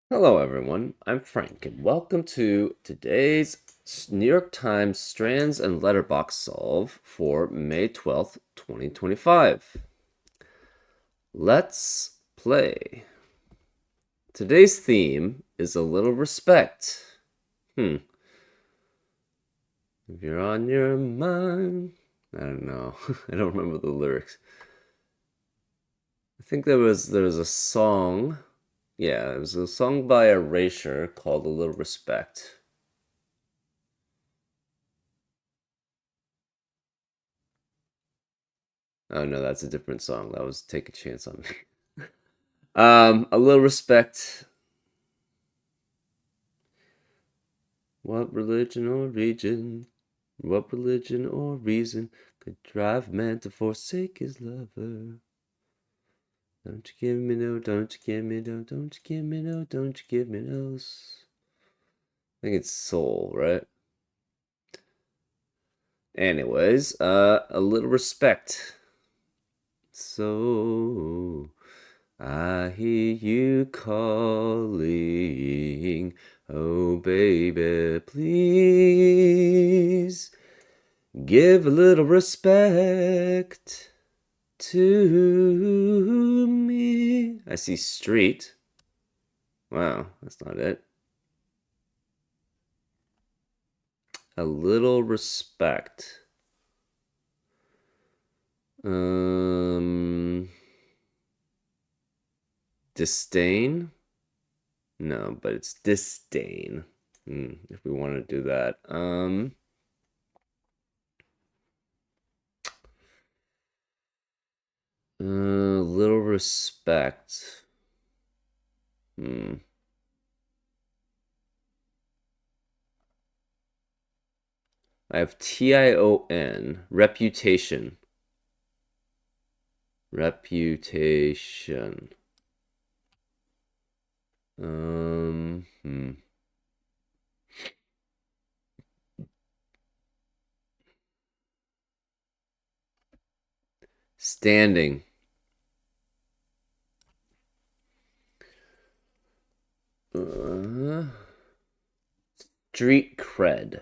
Hello, everyone. I'm Frank, and welcome to today's New York Times Strands and Letterbox Solve for May 12th, 2025. Let's play. Today's theme is a little respect. If you're on your mind. I don't know. I don't remember the lyrics. I think there was a song. Yeah, it was a song by Erasure called A Little Respect. Oh no, that's a different song. That was Take a Chance on Me. A little respect. What religion or region, what religion or reason could drive man to forsake his lover? Don't you give me no, don't you give me no, don't you give me no, don't you give me no. I think it's soul, right? Anyways, a little respect. So I hear you calling. Oh, baby, please give a little respect to me. I see street. Wow, that's not it. A little respect. Um, disdain? No, but it's disdain. If we want to do that. Little respect. Hmm. I have TION. Reputation. Reputation. Hmm. Standing. Uh, street cred.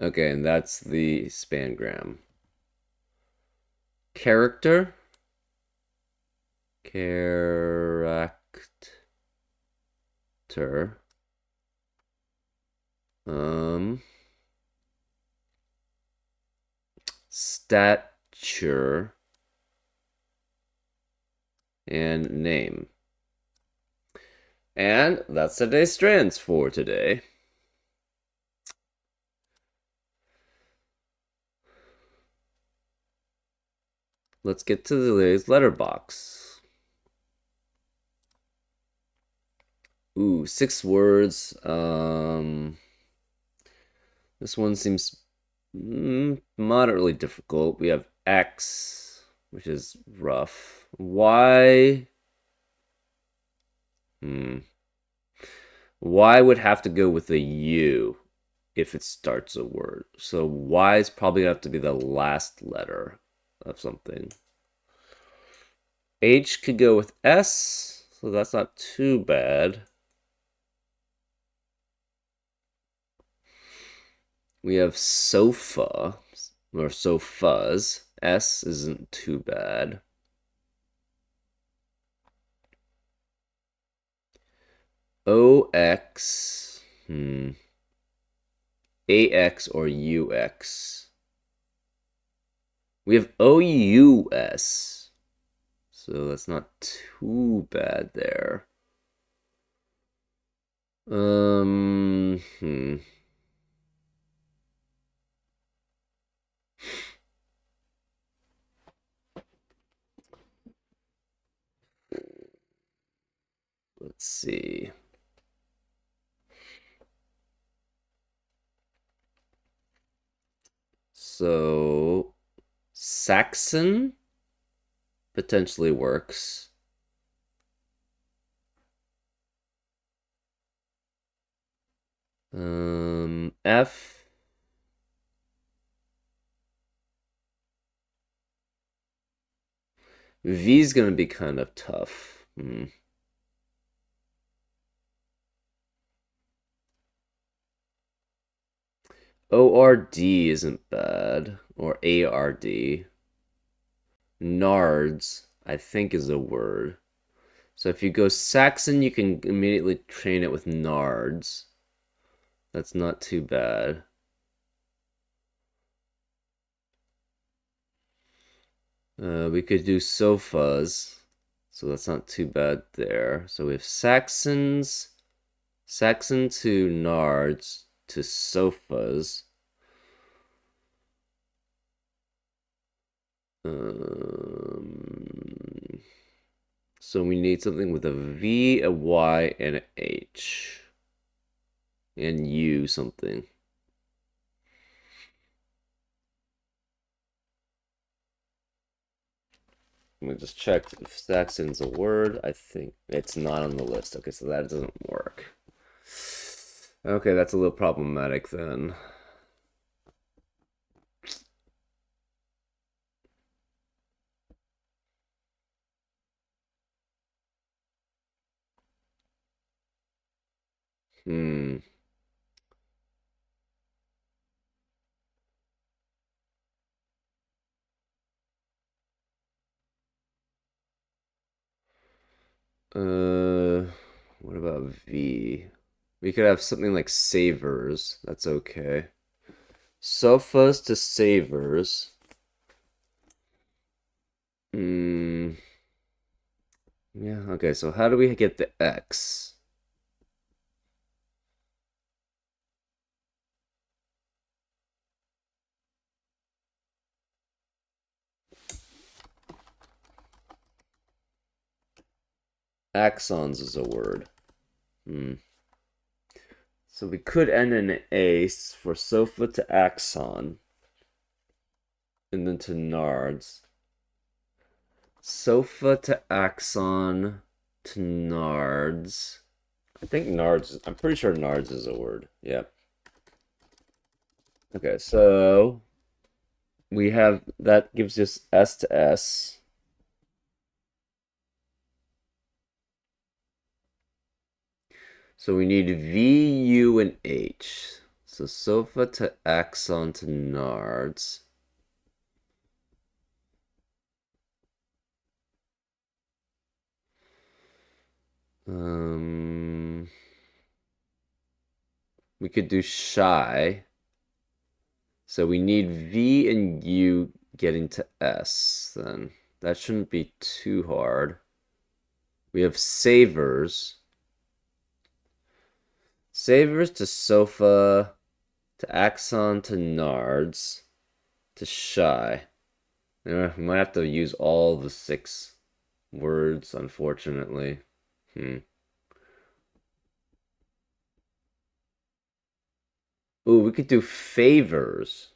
Okay, and that's the spangram. Character. Character. Um, stature and name. And that's today's strands for today. Let's get to today's letterbox. Ooh, 6 words. This one seems moderately difficult. We have X, which is rough. Y. Hmm. Y would have to go with a U if it starts a word. So Y is probably gonna have to be the last letter of something. H could go with S, so that's not too bad. We have sofa or sofas. S isn't too bad. OX. AX or UX. We have OUS. So that's not too bad there. Um, hmm. Let's see. So Saxon potentially works. F. V's gonna be kind of tough. ORD isn't bad. Or ARD. Nards, I think, is a word. So if you go Saxon, you can immediately train it with nards. That's not too bad. We could do sofas. So that's not too bad there. So we have Saxons, Saxon to nards to sofas. So we need something with a V, a Y, and an H. And U something. Let me just check if Saxon's a word. I think it's not on the list. Okay, so that doesn't work. Okay, that's a little problematic then. Hmm. What about V? We could have something like savers. That's okay. Sofas to savers. Hmm. Yeah, okay, so how do we get the X? Axons is a word. Hmm. So we could end in an ace for sofa to axon and then to nards. Sofa to axon to nards. I think nards, I'm pretty sure nards is a word. Yep. Okay, so we have that gives us S to S. So we need V, U, and H. So sofa to axon to nards. Um, we could do shy. So we need V and U getting to S then. That shouldn't be too hard. We have savers. Savers to sofa to axon to nards to shy. We might have to use all the 6 words, unfortunately. Ooh, we could do favors.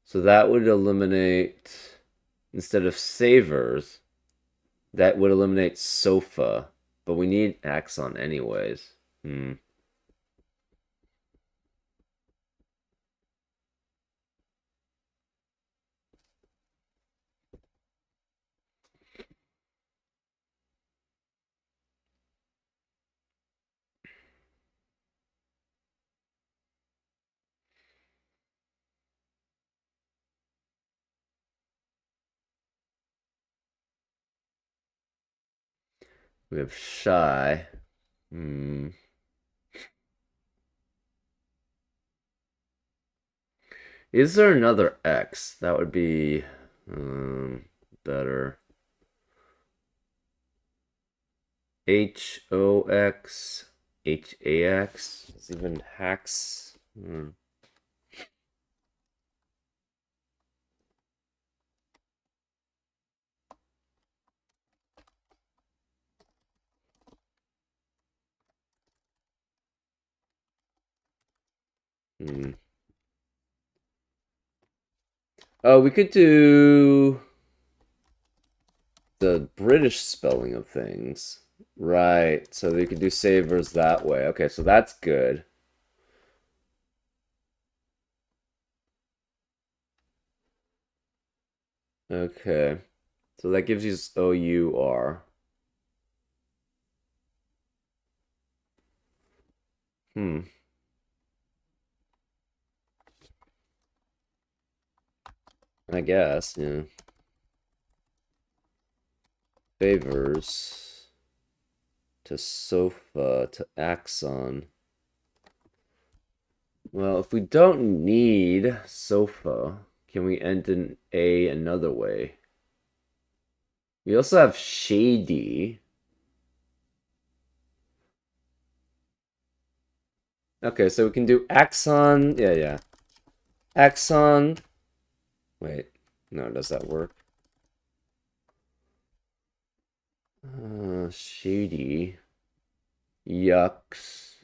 So that would eliminate, instead of savers, that would eliminate sofa. But we need axon anyways. We have shy. Hmm. Is there another X? That would be better. HOX, HAX. It's even hacks. Hmm. Oh, we could do the British spelling of things. Right. So we could do savers that way. Okay, so that's good. Okay. So that gives you O-U-R. Hmm. I guess, yeah. Favors to sofa to axon. Well, if we don't need sofa, can we end in A another way? We also have shady. Okay, so we can do axon. Yeah, yeah. Axon. Wait. No, does that work? Shady. Yucks.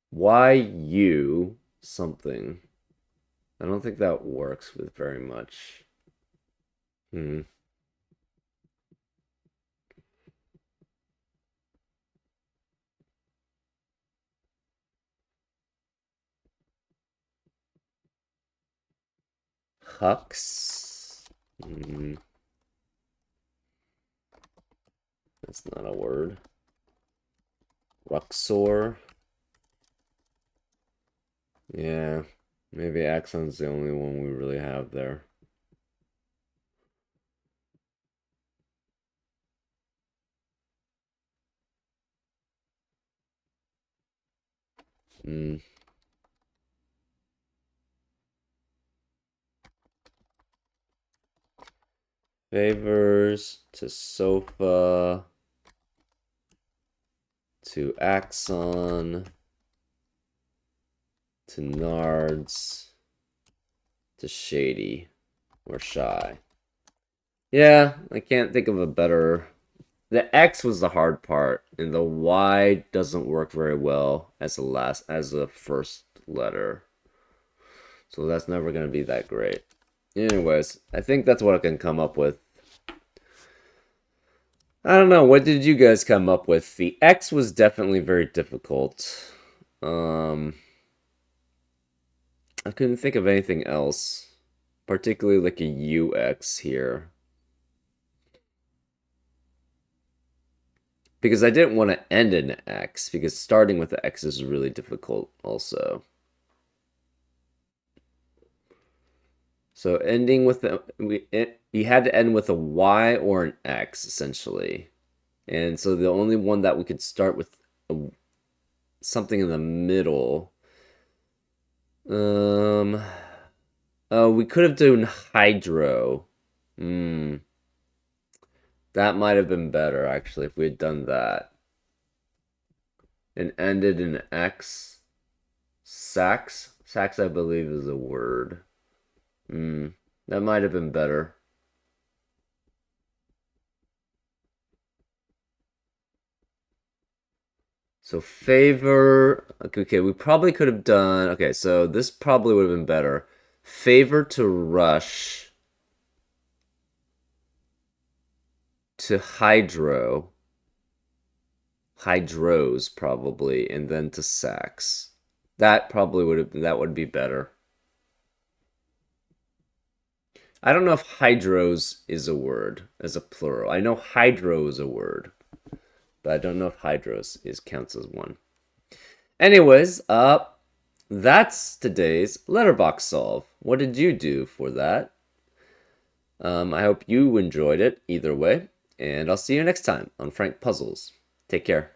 Why you something? I don't think that works with very much. Hmm. Hux. Hmm. That's not a word. Ruxor. Yeah. Maybe Axon's the only one we really have there. Hmm. Favors to sofa to Axon to Nards to Shady or Shy. Yeah, I can't think of a better. The X was the hard part, and the Y doesn't work very well as a first letter. So that's never gonna be that great. Anyways, I think that's what I can come up with. I don't know, what did you guys come up with? The X was definitely very difficult. Um I couldn't think of anything else, particularly like a UX here. Because I didn't want to end in X, because starting with the X is really difficult also. So ending with you had to end with a Y or an X essentially. And so the only one that we could start with a, something in the middle. Um oh, we could have done hydro. Hmm. That might have been better actually if we had done that. And ended in X. Sax? Sax, I believe, is a word. Hmm. That might have been better. So favor. Okay, we probably could have done. Okay, so this probably would have been better. Favor to rush to hydro. Hydros probably, and then to sax. That would be better. I don't know if hydros is a word as a plural. I know hydro is a word, but I don't know if hydros is counts as one. Anyways, that's today's letterbox solve. What did you do for that? I hope you enjoyed it either way, and I'll see you next time on Frank Puzzles. Take care.